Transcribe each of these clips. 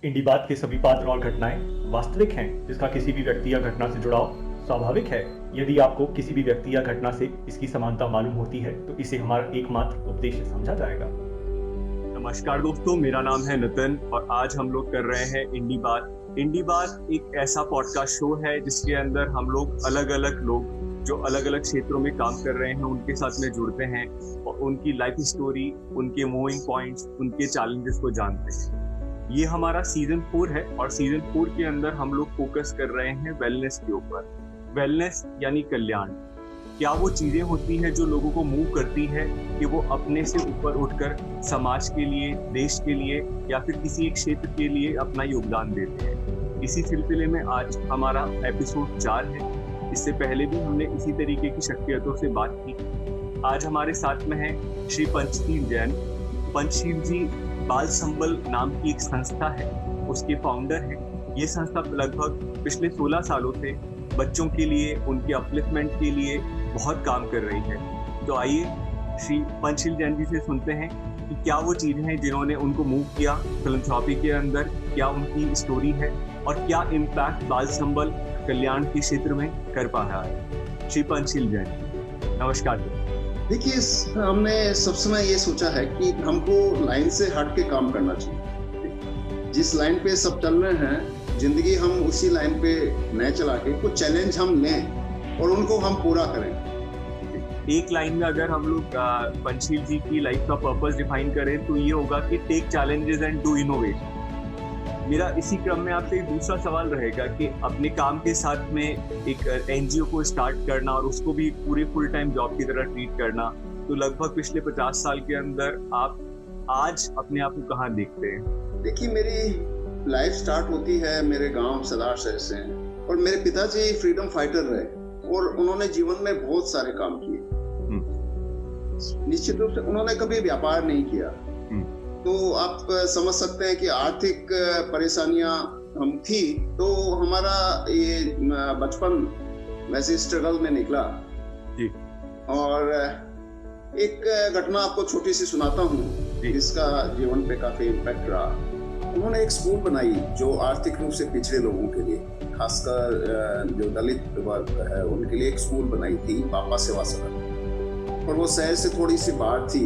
इंडी बात के सभी पात्र और घटनाएं वास्तविक हैं, जिसका किसी भी व्यक्ति या घटना से जुड़ाव स्वाभाविक है। यदि आपको किसी भी व्यक्ति या घटना से इसकी समानता मालूम होती है तो इसे हमारा एकमात्र उपदेश समझा जाएगा। नमस्कार दोस्तों, मेरा नाम है नितिन और आज हम लोग कर रहे हैं इंडी बात। इंडी बात एक ऐसा पॉडकास्ट शो है जिसके अंदर हम लोग अलग अलग लोग जो अलग अलग क्षेत्रों में काम कर रहे हैं उनके साथ में जुड़ते हैं और उनकी लाइफ स्टोरी, उनके मूविंग पॉइंट्स, उनके चैलेंजेस को जानते हैं। ये हमारा सीजन 4 है और सीजन 4 के अंदर हम लोग फोकस कर रहे हैं वेलनेस के ऊपर। वेलनेस यानी कल्याण। क्या वो चीजें होती हैं जो लोगों को मूव करती है कि वो अपने से ऊपर उठकर समाज के लिए, देश के लिए या फिर किसी एक क्षेत्र के लिए अपना योगदान देते हैं। इसी सिलसिले में आज हमारा एपिसोड 4 है। इससे पहले भी हमने इसी तरीके की शख्सियतों से बात की। आज हमारे साथ में है श्री पंचशील जैन। पंचशील जी बाल संबल नाम की एक संस्था है, उसके फाउंडर हैं। ये संस्था लगभग पिछले 16 सालों से बच्चों के लिए, उनके अपलिफ्टमेंट के लिए बहुत काम कर रही है। तो आइए श्री पंचशील जैन जी से सुनते हैं कि क्या वो चीज़ें हैं जिन्होंने उनको मूव किया फिलैंथ्रोपी के अंदर, क्या उनकी स्टोरी है और क्या इम्पैक्ट बाल संबल कल्याण के क्षेत्र में कर पा रहा है। श्री पंचशील जैन, नमस्कार। देखिए, हमने सब समय ये सोचा है कि हमको लाइन से हट के काम करना चाहिए। जिस लाइन पे सब चल रहे हैं, जिंदगी हम उसी लाइन पे नए चला के कुछ चैलेंज हम लें और उनको हम पूरा करें। एक लाइन में अगर हम लोग पंचशील जी की लाइफ का पर्पस डिफाइन करें तो ये होगा कि take challenges and do innovation. मेरा इसी क्रम में आपसे एक दूसरा सवाल रहेगा कि अपने काम के साथ में एक एनजीओ को स्टार्ट करना और उसको भी पूरे फुल टाइम जॉब की तरह ट्रीट करना, तो लगभग पिछले 50 साल के अंदर आप आज अपने आप को कहाँ देखते हैं? देखिए, मेरी लाइफ स्टार्ट होती है मेरे गांव सदार शहर से और मेरे पिताजी फ्रीडम फाइटर रहे और उन्होंने जीवन में बहुत सारे काम किए। निश्चित रूप से उन्होंने कभी व्यापार नहीं किया, तो आप समझ सकते हैं कि आर्थिक परेशानियां हम थी, तो हमारा ये बचपन वैसे स्ट्रगल में निकला जी। और एक घटना आपको छोटी सी सुनाता हूँ जिसका जीवन पे काफी इम्पैक्ट रहा। उन्होंने एक स्कूल बनाई जो आर्थिक रूप से पिछड़े लोगों के लिए, खासकर जो दलित वर्ग है उनके लिए एक स्कूल बनाई थी, पापा सेवा सदन। और वो शहर से थोड़ी सी बाहर थी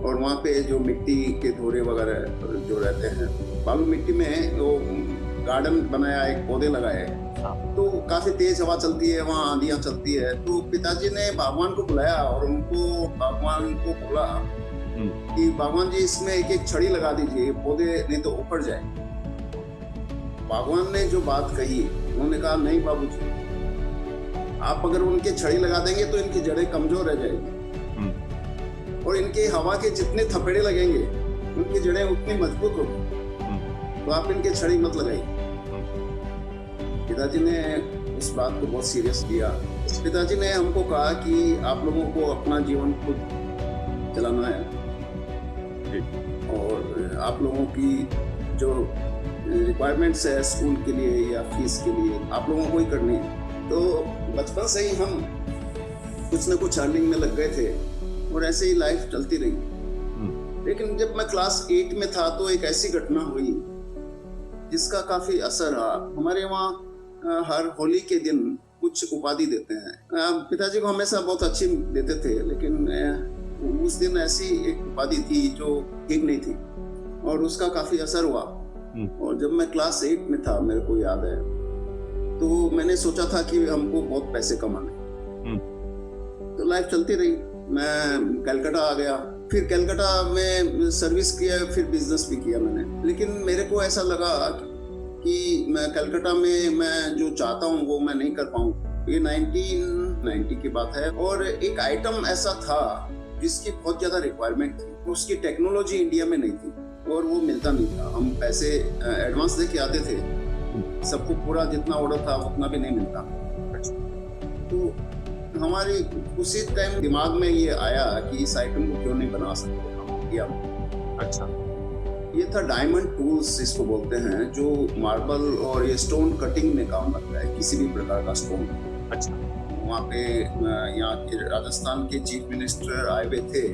और वहाँ पे जो मिट्टी के धोरे वगैरह जो रहते हैं, बालू मिट्टी में वो गार्डन बनाया, एक पौधे लगाए, तो काफी तेज हवा चलती है वहाँ, आंधियाँ चलती है। तो पिताजी ने बागवान को बुलाया और उनको बागवान को बोला कि बागवान जी, इसमें एक एक छड़ी लगा दीजिए, पौधे नहीं तो उखड़ जाए। बागवान ने जो बात कही, उन्होंने कहा नहीं बाबूजी, आप अगर उनके छड़ी लगा देंगे तो इनकी जड़ें कमजोर रह जाएगी और इनके हवा के जितने थपेड़े लगेंगे उनकी जड़ें उतनी मजबूत होगी, तो आप इनके छड़ी मत लगाइए। पिताजी ने इस बात को बहुत सीरियस लिया। पिताजी ने हमको कहा कि आप लोगों को अपना जीवन खुद चलाना है और आप लोगों की जो रिक्वायरमेंट्स है स्कूल के लिए या फीस के लिए आप लोगों को ही करनी है। तो बचपन से ही हम कुछ न कुछ अर्निंग में लग गए थे और ऐसे ही लाइफ चलती रही। लेकिन जब मैं क्लास 8 में था तो एक ऐसी घटना हुई जिसका काफी असर रहा। हमारे वहाँ हर होली के दिन कुछ उपाधि देते हैं। पिताजी को हमेशा बहुत अच्छी देते थे, लेकिन उस दिन ऐसी एक उपाधि थी जो ठीक नहीं थी और उसका काफी असर हुआ। और जब मैं क्लास 8 में था, मेरे को याद है, तो मैंने सोचा था कि हमको बहुत पैसे कमाने। तो लाइफ चलती रही। मैं कलकत्ता आ गया, फिर कलकत्ता में सर्विस किया, फिर बिजनेस भी किया मैंने। लेकिन मेरे को ऐसा लगा कि मैं कलकत्ता में मैं जो चाहता हूँ वो मैं नहीं कर पाऊँ। ये 1990 की बात है और एक आइटम ऐसा था जिसकी बहुत ज़्यादा रिक्वायरमेंट थी। उसकी टेक्नोलॉजी इंडिया में नहीं थी और वो मिलता नहीं था। हम पैसे एडवांस दे के आते थे, सबको पूरा जितना ऑर्डर था उतना भी नहीं मिलता। तो हमारी उसी टाइम दिमाग में ये आया कि इस आइटम को क्यों नहीं बना सकते हम किया। अच्छा, ये था डायमंड टूल्स, इसको बोलते हैं, जो मार्बल और ये स्टोन कटिंग में काम लगता है, किसी भी प्रकार का स्टोन। अच्छा। वहाँ पे यहाँ के राजस्थान के चीफ मिनिस्टर आए हुए थे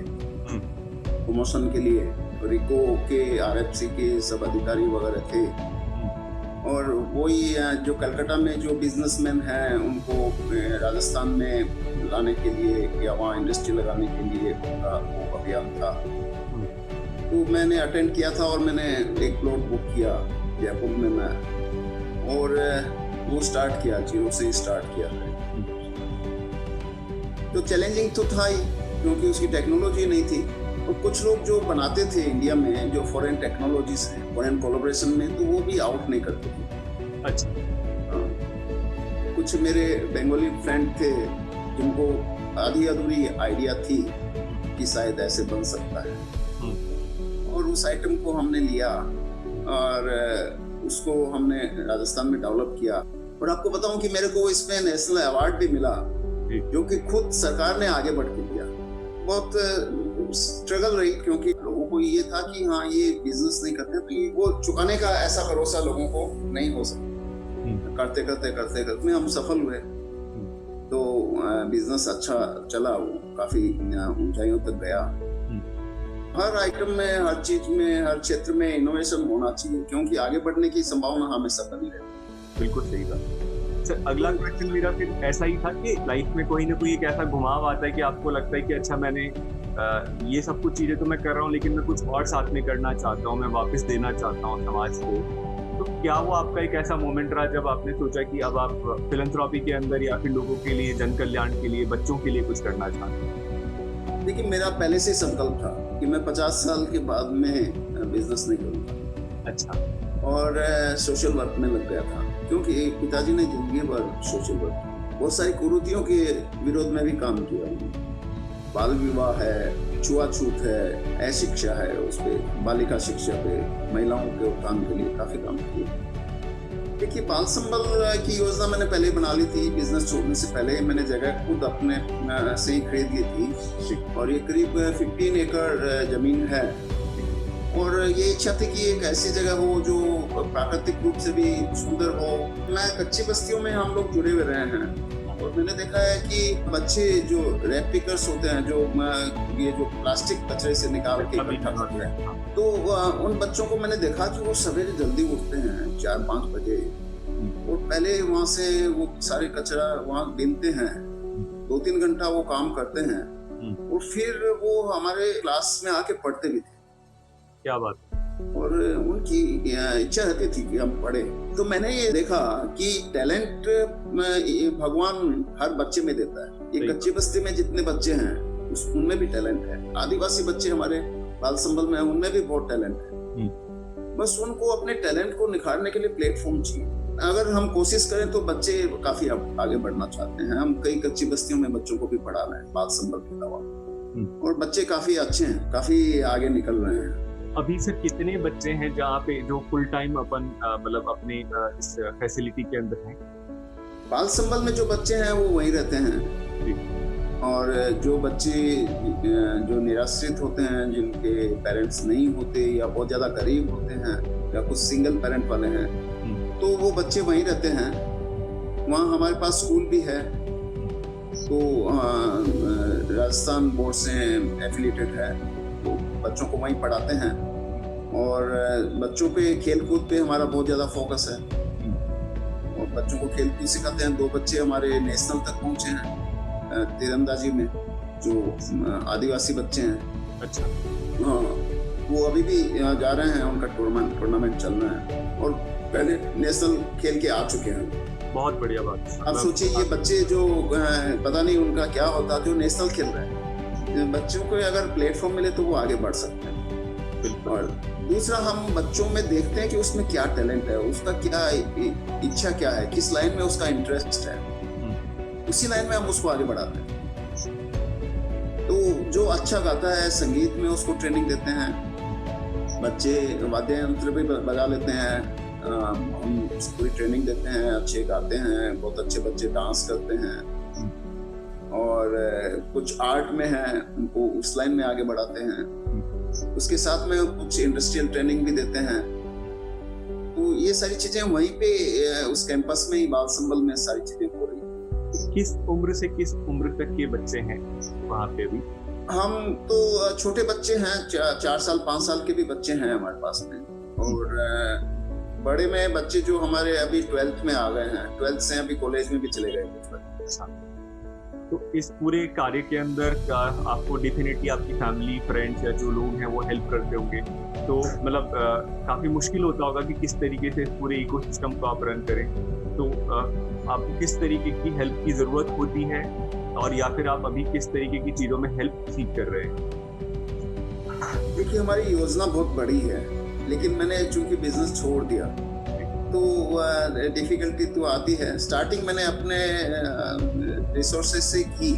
प्रमोशन के लिए रिको के, आरएफसी के सब अधिकारी वगैरह थे। और वही जो कलकत्ता में जो बिजनेसमैन हैं उनको राजस्थान में लाने के लिए या वहाँ इंडस्ट्री लगाने के लिए उनका वो अभियान था। तो मैंने अटेंड किया था और मैंने एक प्लॉट बुक किया जयपुर में मैं, और वो स्टार्ट किया, जीरो से स्टार्ट किया। तो चैलेंजिंग तो था ही, क्योंकि उसकी टेक्नोलॉजी नहीं थी, और कुछ लोग जो बनाते थे इंडिया में जो फॉरेन टेक्नोलॉजीज हैं, फॉरेन कोलैबोरेशन में, तो वो भी आउट नहीं करते थे। अच्छा। कुछ मेरे बंगाली फ्रेंड थे जिनको आधी अधूरी आइडिया थी कि शायद ऐसे बन सकता है, और उस आइटम को हमने लिया और उसको हमने राजस्थान में डेवलप किया। और आपको बताऊं कि मेरे को इसमें नेशनल अवार्ड भी मिला, जो कि खुद सरकार ने आगे बढ़ के दिया। बहुत स्ट्रगल रही, क्योंकि लोगों को ये था कि हाँ ये बिजनेस नहीं करते, तो ये वो चुकाने का ऐसा भरोसा लोगों को नहीं हो सकता। करते करते करते करते हम सफल हुए, तो बिजनेस अच्छा चला, वो काफी ऊंचाइयों तक गया। हर आइटम में, हर चीज में, हर क्षेत्र में इनोवेशन होना चाहिए, क्योंकि आगे बढ़ने की संभावना हमेशा बनी रहती। बिल्कुल सही बात। सर, अगला क्वेश्चन मेरा फिर ऐसा ही था कि लाइफ में कोई ना कोई एक ऐसा घुमाव आता है कि आपको लगता है कि अच्छा मैंने ये सब कुछ चीजें तो मैं कर रहा हूँ, लेकिन मैं कुछ और साथ में करना चाहता हूँ, मैं वापस देना चाहता हूँ समाज को। तो क्या वो आपका एक ऐसा मोमेंट रहा जब आपने सोचा कि अब आप फिलैंथ्रोपी के अंदर या फिर लोगों के लिए, जन कल्याण के लिए, बच्चों के लिए कुछ करना चाहते हैं? देखिए, मेरा पहले से संकल्प था कि मैं 50 साल के बाद में बिजनेस नहीं करूँगा। अच्छा। और सोशल वर्क में लग गया था, क्योंकि पिताजी ने जिंदगी भर सोशल वर्क, बहुत सारी कुरीतियों के विरोध में भी काम किया। बाल विवाह है, छुआछूत है, अशिक्षा है, उस पे बालिका शिक्षा पे, महिलाओं के उत्थान के लिए काफी काम किया। देखिए, बाल संबल की योजना मैंने पहले बना ली थी। बिजनेस छोड़ने से पहले मैंने जगह खुद अपने से ही खरीद ली थी, और ये करीब 15 एकड़ जमीन है। और ये इच्छा थी कि एक ऐसी जगह हो जो प्राकृतिक रूप से भी सुंदर हो। मैं कच्ची बस्तियों में हम लोग जुड़े हुए रहे हैं, और मैंने देखा है कि बच्चे जो रैप पिकर्स होते हैं, जो ये जो प्लास्टिक कचरे से निकाल के इकट्ठा करते हैं, तो उन बच्चों को मैंने देखा कि वो सवेरे जल्दी उठते हैं 4-5 बजे, और पहले वहाँ से वो सारे कचरा वहाँ बीनते हैं, 2-3 घंटा वो काम करते हैं, और फिर वो हमारे क्लास में आके पढ़ते भी थे। क्या बात। और उनकी इच्छा रहती थी कि हम पढ़े। तो मैंने ये देखा कि टैलेंट भगवान हर बच्चे में देता है। ये कच्ची बस्ती में जितने बच्चे हैं उनमें भी टैलेंट है। आदिवासी बच्चे हमारे बाल संबल में, उनमें भी बहुत टैलेंट है। बस उनको अपने टैलेंट को निखारने के लिए प्लेटफॉर्म चाहिए। अगर हम कोशिश करें तो बच्चे काफी आगे बढ़ना चाहते हैं। हम कई कच्ची बस्तियों में बच्चों को भी पढ़ा रहे हैं बाल संबल के अलावा, और बच्चे काफी अच्छे हैं, काफी आगे निकल रहे हैं। अभी से कितने बच्चे हैं जहाँ पे जो फुल टाइम अपन मतलब अपने इस फैसिलिटी के अंदर हैं? बाल संबल में जो बच्चे हैं वो वहीं रहते हैं, और जो बच्चे जो निराश्रित होते हैं, जिनके पेरेंट्स नहीं होते या बहुत ज्यादा गरीब होते हैं या कुछ सिंगल पेरेंट वाले हैं, तो वो बच्चे वहीं रहते हैं। वहाँ हमारे पास स्कूल भी है, तो राजस्थान बोर्ड से एफिलिएटेड है, तो बच्चों को वहीं पढ़ाते हैं। और बच्चों पे खेल कूद पे हमारा बहुत ज़्यादा फोकस है, और बच्चों को खेल कूद सिखाते हैं। 2 बच्चे हमारे नेशनल तक पहुँचे हैं तीरंदाजी में, जो आदिवासी बच्चे हैं। अच्छा। हाँ, वो अभी भी जा रहे हैं, उनका टूर्नामेंट चल रहा है, और पहले नेशनल खेल के आ चुके हैं। बहुत बढ़िया बात। अब सोचिए, ये बच्चे जो पता नहीं उनका क्या होता, जो नेशनल खेल रहे हैं। बच्चों को अगर प्लेटफॉर्म मिले तो वो आगे बढ़ सकते हैं। और दूसरा, हम बच्चों में देखते हैं कि उसमें क्या टैलेंट है, उसका क्या इच्छा क्या है, किस लाइन में उसका इंटरेस्ट है, उसी लाइन में हम उसको आगे बढ़ाते हैं। तो जो अच्छा गाता है संगीत में, उसको ट्रेनिंग देते हैं। बच्चे वाद्य यंत्र भी बजा लेते हैं, हम पूरी ट्रेनिंग देते हैं। अच्छे गाते हैं, बहुत अच्छे बच्चे डांस करते हैं, और कुछ आर्ट में है, उनको उस लाइन में आगे बढ़ाते हैं। उसके साथ में कुछ इंडस्ट्रियल ट्रेनिंग भी देते हैं। तो ये सारी चीजें वहीं पे उस कैंपस में ही, बाल संबल में सारी चीजें हो रही हैं। किस उम्र से किस उम्र तक के बच्चे हैं वहाँ पे अभी? हम तो छोटे बच्चे हैं, 4 साल 5 साल के भी बच्चे हैं हमारे पास में, और बड़े में बच्चे जो हमारे अभी 12th में आ गए हैं, 12th से अभी कॉलेज में भी चले गए कुछ बच्चे। तो इस पूरे कार्य के अंदर आपको डेफिनेटली आपकी फैमिली फ्रेंड्स या जो लोग हैं वो हेल्प करते होंगे, तो मतलब काफ़ी मुश्किल होता होगा कि किस तरीके से इस पूरे इकोसिस्टम को आप रन करें। तो आपको किस तरीके की हेल्प की ज़रूरत होती है, और या फिर आप अभी किस तरीके की चीज़ों में हेल्प सीख कर रहे हैं? देखिए, हमारी योजना बहुत बड़ी है, लेकिन मैंने चूंकि बिजनेस छोड़ दिया तो डिफिकल्टी तो आती है। स्टार्टिंग मैंने अपने रिसोर्सेज से की।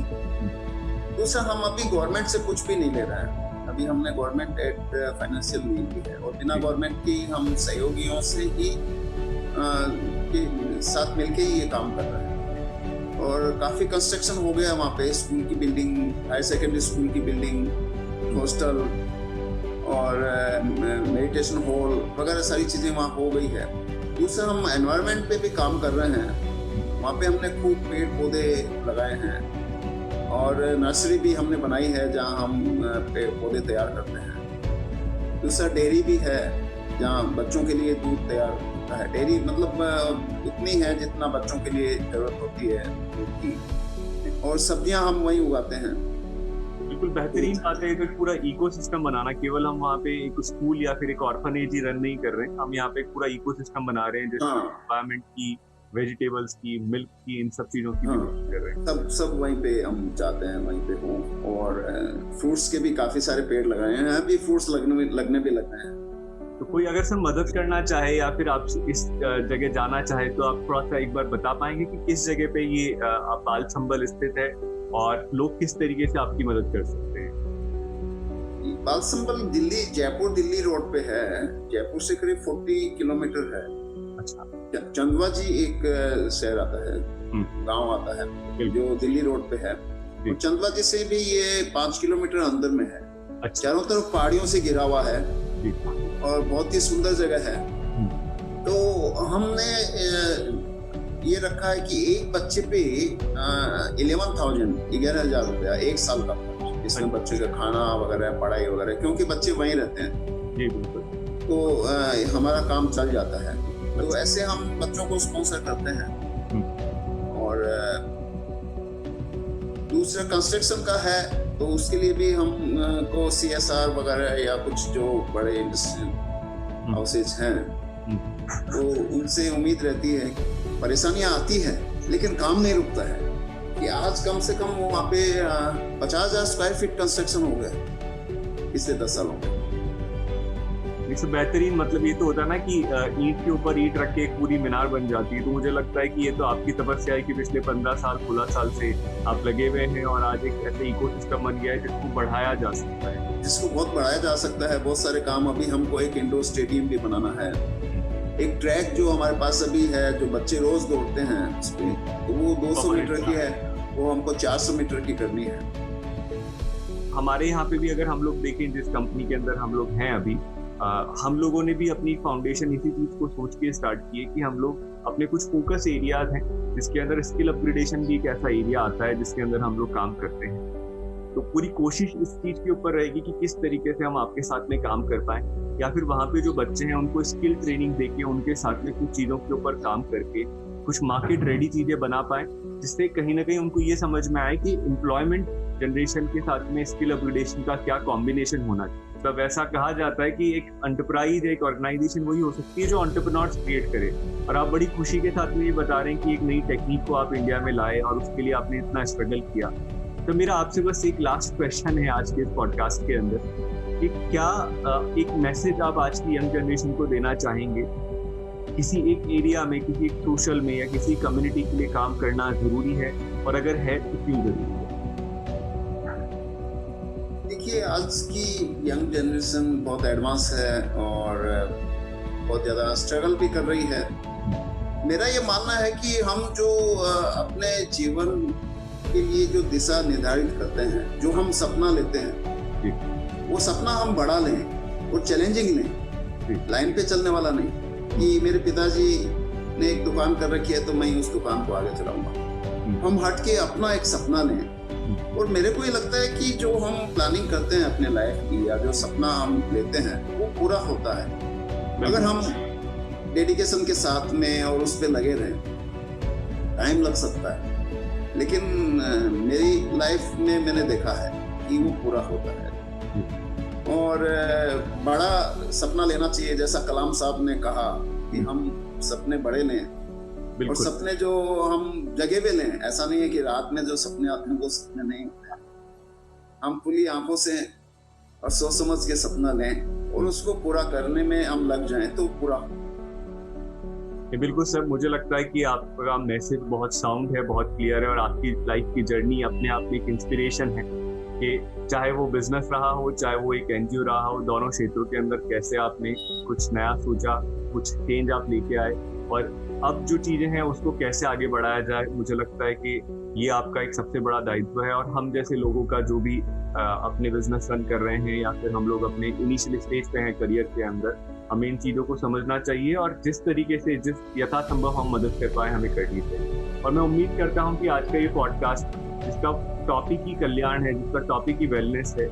दूसरा, हम अभी गवर्नमेंट से कुछ भी नहीं ले रहे हैं। अभी हमने गवर्नमेंट एड फाइनेंशियल नहीं ली है, और बिना गवर्नमेंट की हम सहयोगियों से ही के साथ मिलके ही ये काम कर रहे हैं। और काफ़ी कंस्ट्रक्शन हो गया वहाँ पे, स्कूल की बिल्डिंग, हायर सेकेंडरी स्कूल की बिल्डिंग, हॉस्टल और मेडिटेशन हॉल वगैरह सारी चीज़ें वहाँ हो गई है। दूसरा, हम एनवायरनमेंट पे भी काम कर रहे हैं। वहाँ पे हमने खूब पेड़ पौधे लगाए हैं, और नर्सरी भी हमने बनाई है जहाँ हम पेड़ पौधे तैयार करते हैं। दूसरा, डेयरी भी है जहाँ बच्चों के लिए दूध तैयार होता है। डेयरी मतलब उतनी है जितना बच्चों के लिए ज़रूरत होती है दूध की, और सब्जियाँ हम वहीं उगाते हैं। बिल्कुल बेहतरीन बात है। तो पूरा इकोसिस्टम बनाना, केवल हम वहाँ पे एक स्कूल या फिर एक ऑर्फनेज ही रन नहीं कर रहे हैं, हम यहाँ पे एक पूरा इकोसिस्टम बना रहे हैं, जिसमें एनवायरनमेंट की, वेजिटेबल्स की, मिल्क की, इन सब चीजों की भी बात कर रहे हैं। सब वहीं पे हम चाहते हैं, वहीं पे हो। और फ्रूट्स के भी काफी सारे पेड़ लगाए हैं, अभी फ्रूट्स लगने भी लग रहे हैं। तो कोई अगर सर मदद करना चाहे या फिर आप इस जगह जाना चाहे, तो आप थोड़ा सा एक बार बता पाएंगे कि किस जगह पे ये बाल संबल स्थित है, और लोग किस तरीके से आपकी मदद कर सकते हैं? बाल संबल दिल्ली, जयपुर दिल्ली रोड पे है। जयपुर से करीब 40 किलोमीटर है। अच्छा। चंदवा जी एक शहर आता है, गांव आता है, जो दिल्ली रोड पे है। और चंदवा जी से भी ये 5 किलोमीटर अंदर में है। अच्छा। चारों तरफ पहाड़ियों से घिरा हुआ है, और बहुत ही सुंदर जगह है। तो हमने ये रखा है कि एक बच्चे पे 11,000 रुपया 1 साल का, इसमें बच्चे का खाना वगैरह, पढ़ाई वगैरह, क्योंकि बच्चे वहीं रहते हैं। जी बिल्कुल। तो हमारा काम चल जाता है। तो ऐसे हम बच्चों को स्पॉन्सर करते हैं। और दूसरा, कंस्ट्रक्शन का है, तो उसके लिए भी हम को CSR वगैरह या कुछ जो बड़े इंडस्ट्रियल हाउसेज हैं, तो उनसे उम्मीद रहती है। परेशानियां आती है, लेकिन काम नहीं रुकता है। कि आज कम से कम वहाँ पे 50,000 स्क्वायर फीट कंस्ट्रक्शन हो गया पिछले 10 सालों में। इससे बेहतरीन मतलब ये तो होता है ना कि ईंट के ऊपर ईंट रख के एक पूरी मीनार बन जाती है। तो मुझे लगता है कि ये तो आपकी तपस्या है कि पिछले 15 साल 16 साल से आप लगे हुए हैं, और आज एक ऐसे इकोसिस्टम बन गया है जिसको बढ़ाया जा सकता है, जिसको बहुत बढ़ाया जा सकता है। बहुत सारे काम अभी हमको, एक इंडोर स्टेडियम भी बनाना है, एक ट्रैक जो हमारे पास अभी है, जो बच्चे रोज दौड़ते हैं उस पे, तो वो 200 मीटर की है, वो हमको 400 मीटर की करनी है। हमारे यहाँ पे भी अगर हम लोग देखें, जिस कंपनी के अंदर हम लोग हैं अभी, हम लोगों ने भी अपनी फाउंडेशन इसी चीज को सोच के स्टार्ट की है कि हम लोग अपने कुछ फोकस एरियाज हैं, जिसके अंदर स्किल अपग्रेडेशन भी एक ऐसा एरिया आता है जिसके अंदर हम लोग काम करते हैं। तो पूरी कोशिश इस चीज के ऊपर रहेगी कि किस तरीके से हम आपके साथ में काम कर पाए, या फिर वहाँ पे जो बच्चे हैं उनको स्किल ट्रेनिंग देके उनके साथ में कुछ चीज़ों के ऊपर काम करके कुछ मार्केट रेडी चीज़ें बना पाए, जिससे कहीं ना कहीं उनको ये समझ में आए कि एम्प्लॉयमेंट जनरेशन के साथ में स्किल अपग्रेडेशन का क्या कॉम्बिनेशन होना चाहिए। तब ऐसा कहा जाता है कि एक एंटरप्राइज, एक ऑर्गेनाइजेशन वही हो सकती है जो एंटरप्रेन्योर्स क्रिएट करे। और आप बड़ी खुशी के साथ में ये बता रहे हैं कि एक नई टेक्निक को आप इंडिया में लाए, और उसके लिए आपने इतना स्ट्रगल किया। तो मेरा आपसे बस एक लास्ट क्वेश्चन है आज के इस पॉडकास्ट के अंदर, कि क्या एक मैसेज आप आज की यंग जनरेशन को देना चाहेंगे? किसी एक एरिया में, किसी एक सोशल में या किसी कम्युनिटी के लिए काम करना जरूरी है, और अगर है तो क्यों जरूरी है? देखिए, आज की यंग जनरेशन बहुत एडवांस है और बहुत ज़्यादा स्ट्रगल भी कर रही है। मेरा ये मानना है कि हम जो अपने जीवन के लिए जो दिशा निर्धारित करते हैं, जो हम सपना लेते हैं, वो सपना हम बड़ा लें और चैलेंजिंग लें, लाइन पे चलने वाला नहीं कि मेरे पिताजी ने एक दुकान कर रखी है तो मैं उस दुकान को आगे चलाऊंगा। हम हट के अपना एक सपना लें और मेरे को ये लगता है कि जो हम प्लानिंग करते हैं अपने लाइफ की या जो सपना हम लेते हैं वो पूरा होता है अगर हम डेडिकेशन के साथ में और उस पर लगे रहें। टाइम लग सकता है लेकिन मेरी लाइफ में मैंने देखा है कि वो पूरा होता है। और बड़ा सपना लेना चाहिए, जैसा कलाम साहब ने कहा कि हम सपने बड़े लें और सपने जो हम जगह पे लें। ऐसा नहीं है कि रात में जो सपने आते हैं वो सपने नहीं होते हैं। हम खुली आंखों से और सोच समझ के सपना लें और उसको पूरा करने में हम लग जाएं तो पूरा। बिल्कुल सर, मुझे लगता है कि आपका मैसेज बहुत साउंड है, बहुत क्लियर है और आपकी लाइफ की जर्नी अपने आप में एक इंस्पिरेशन है कि चाहे वो बिजनेस रहा हो, चाहे वो एक एनजीओ रहा हो, दोनों क्षेत्रों के अंदर कैसे आपने कुछ नया सोचा, कुछ चेंज आप लेके आए और अब जो चीज़ें हैं उसको कैसे आगे बढ़ाया जाए। मुझे लगता है कि ये आपका एक सबसे बड़ा दायित्व है और हम जैसे लोगों का जो भी अपने बिजनेस रन कर रहे हैं या फिर हम लोग अपने इनिशियल स्टेज पे हैं करियर के अंदर, हमें इन चीज़ों को समझना चाहिए और जिस तरीके से जिस यथासंभव हम मदद कर पाए हमें करनी चाहिए। और मैं उम्मीद करता हूँ कि आज का ये पॉडकास्ट जिसका टॉपिक ही कल्याण है, जिसका टॉपिक ही वेलनेस है,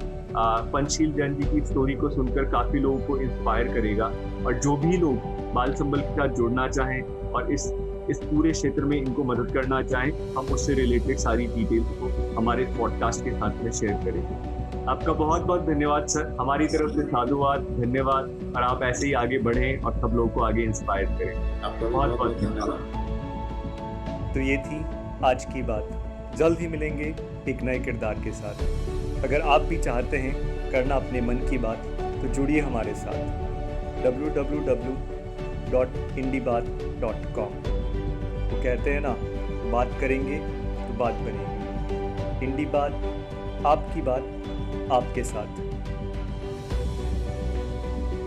पंचशील जैन जी की स्टोरी को सुनकर काफ़ी लोगों को इंस्पायर करेगा। और जो भी लोग बाल संबल के साथ जुड़ना चाहें और इस पूरे क्षेत्र में इनको मदद करना चाहें, हम उससे रिलेटेड सारी डिटेल्स को हमारे पॉडकास्ट के साथ में शेयर करेंगे। आपका बहुत बहुत धन्यवाद सर, हमारी तरफ से साधुवाद, धन्यवाद और आप ऐसे ही आगे बढ़ें और सब लोगों को आगे इंस्पायर करें। आपका बहुत बहुत धन्यवाद। तो ये थी आज की बात। जल्द ही मिलेंगे एक नए किरदार के साथ। अगर आप भी चाहते हैं करना अपने मन की बात तो जुड़िए हमारे साथ www.indibaat.com। वो कहते हैं ना, बात करेंगे तो बात बनेगी। इंडी बात, आपकी बात आपके साथ।